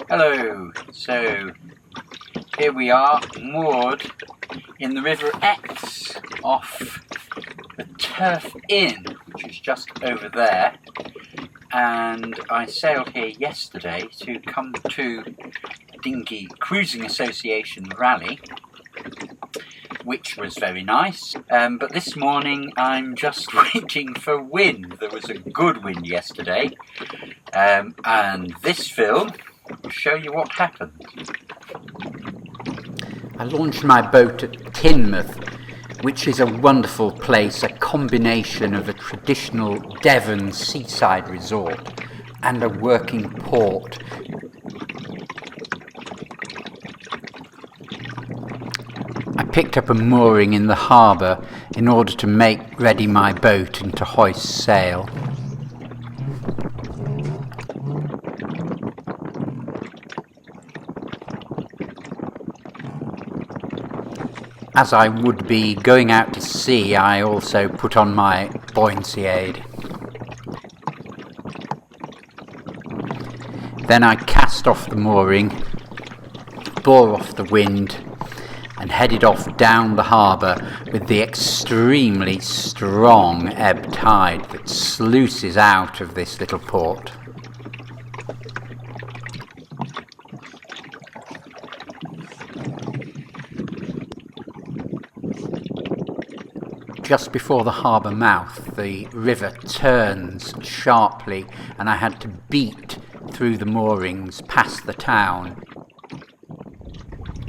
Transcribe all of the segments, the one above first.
Hello, so here we are moored in the River Exe off the Turf Inn, which is just over there, and I sailed here yesterday to come to Dinghy Cruising Association rally, which was very nice, but this morning I'm just waiting for wind. There was a good wind yesterday, and this film will show you what happened. I launched my boat at Teignmouth, which is a wonderful place, a combination of a traditional Devon seaside resort and a working port. I picked up a mooring in the harbour in order to make ready my boat and to hoist sail. As I would be going out to sea, I also put on my buoyancy aid. Then I cast off the mooring, bore off the wind, and headed off down the harbour with the extremely strong ebb tide that sluices out of this little port. Just before the harbour mouth, the river turns sharply, and I had to beat through the moorings past the town.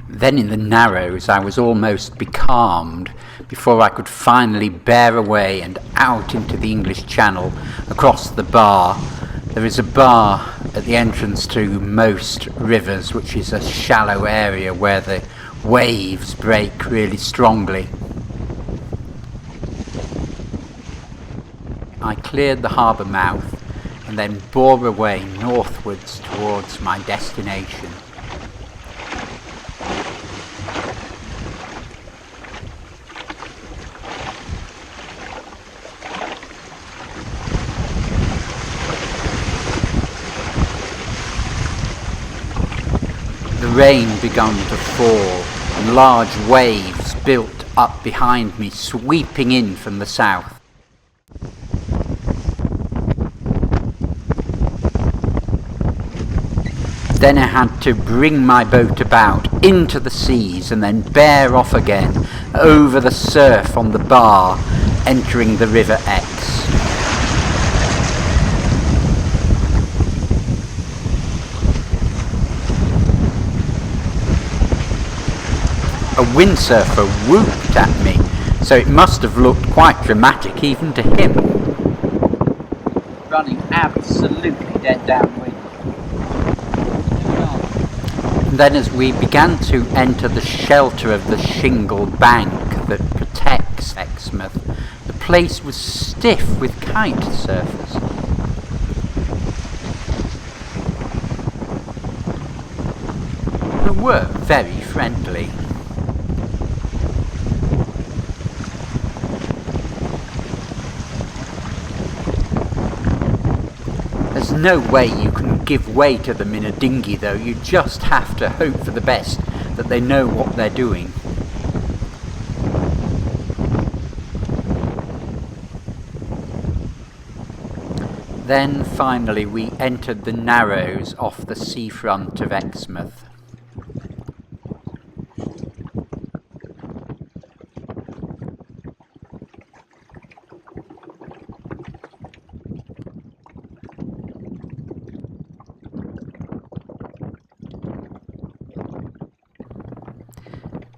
Then in the Narrows I was almost becalmed before I could finally bear away and out into the English Channel across the bar. There is a bar at the entrance to most rivers, which is a shallow area where the waves break really strongly. I cleared the harbour mouth and then bore away northwards towards my destination. The rain began to fall and large waves built up behind me, sweeping in from the south. Then I had to bring my boat about into the seas and then bear off again over the surf on the bar, entering the River Exe. A windsurfer whooped at me, so it must have looked quite dramatic even to him. Running absolutely dead downwind. Then as we began to enter the shelter of the shingle bank that protects Exmouth, the place was stiff with kite surfers. They were very friendly. There's no way you can give way to them in a dinghy though, you just have to hope for the best, that they know what they're doing. Then finally we entered the Narrows off the seafront of Exmouth.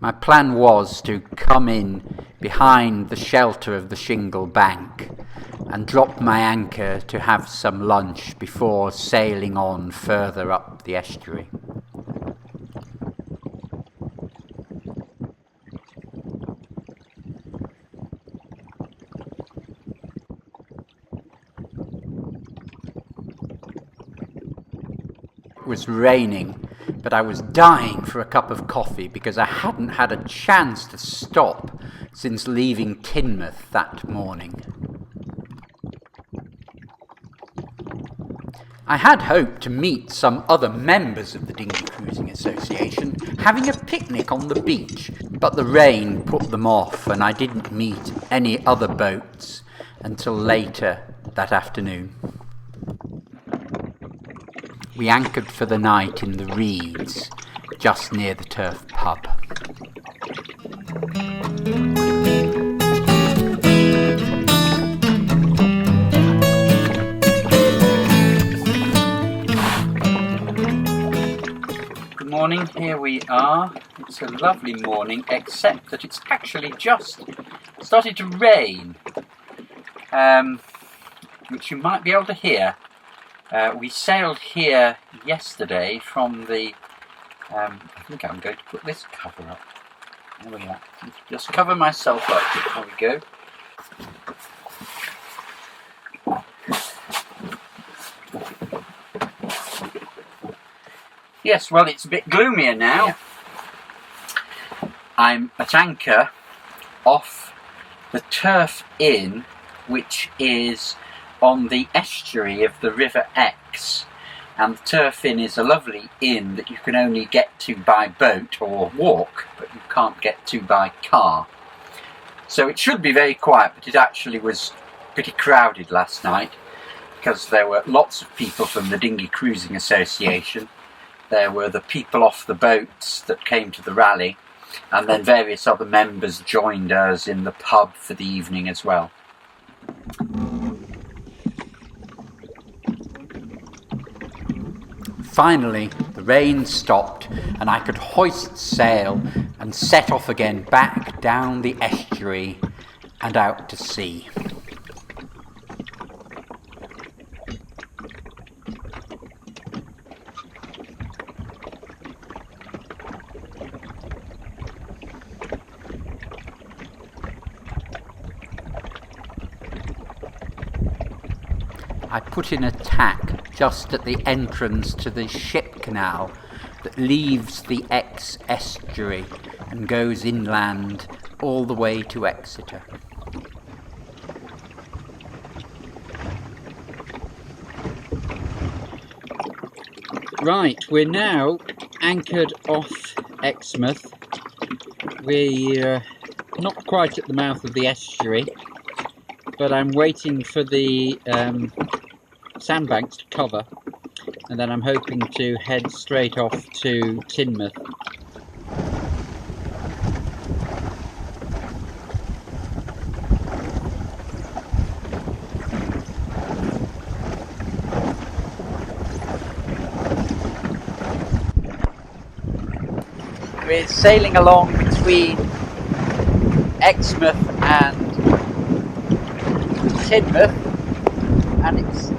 My plan was to come in behind the shelter of the shingle bank and drop my anchor to have some lunch before sailing on further up the estuary. It was raining, but I was dying for a cup of coffee because I hadn't had a chance to stop since leaving Teignmouth that morning. I had hoped to meet some other members of the Dinghy Cruising Association having a picnic on the beach, but the rain put them off and I didn't meet any other boats until later that afternoon. We anchored for the night in the reeds, just near the Turf pub. Good morning, here we are. It's a lovely morning, except that it's actually just started to rain, which you might be able to hear. We sailed here yesterday from the, I think I'm going to put this cover up. There we are. Just cover myself up. There we go. Yes, well, it's a bit gloomier now. Yeah. I'm at anchor off the Turf Inn, which is on the estuary of the River Exe, and the Turf Inn is a lovely inn that you can only get to by boat or walk, but you can't get to by car. So it should be very quiet, but it actually was pretty crowded last night because there were lots of people from the Dinghy Cruising Association. There were the people off the boats that came to the rally, and then various other members joined us in the pub for the evening as well. Finally, the rain stopped and I could hoist sail and set off again back down the estuary and out to sea. I put in a tack just at the entrance to the ship canal that leaves the Exe estuary and goes inland all the way to Exeter. Right, we're now anchored off Exmouth. We're not quite at the mouth of the estuary, but I'm waiting for the sandbanks to cover, and then I'm hoping to head straight off to Teignmouth. We're sailing along between Exmouth and Teignmouth, and it's a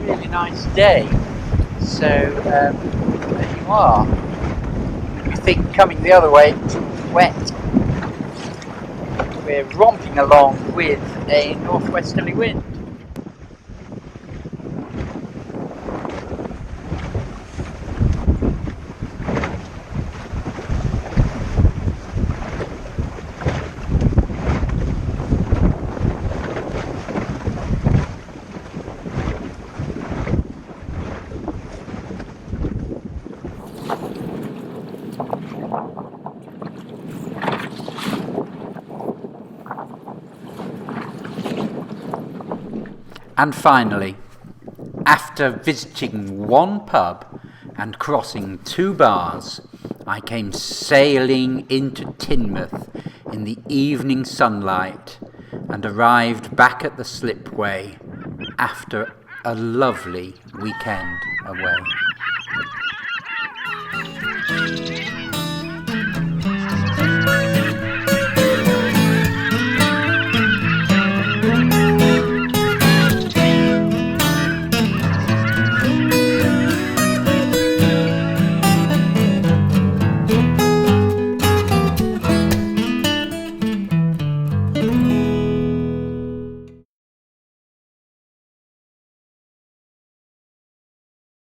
really nice day. So there you are. You think coming the other way it's wet. We're romping along with a northwesterly wind. And finally, after visiting one pub and crossing 2 bars, I came sailing into Teignmouth in the evening sunlight and arrived back at the slipway after a lovely weekend away.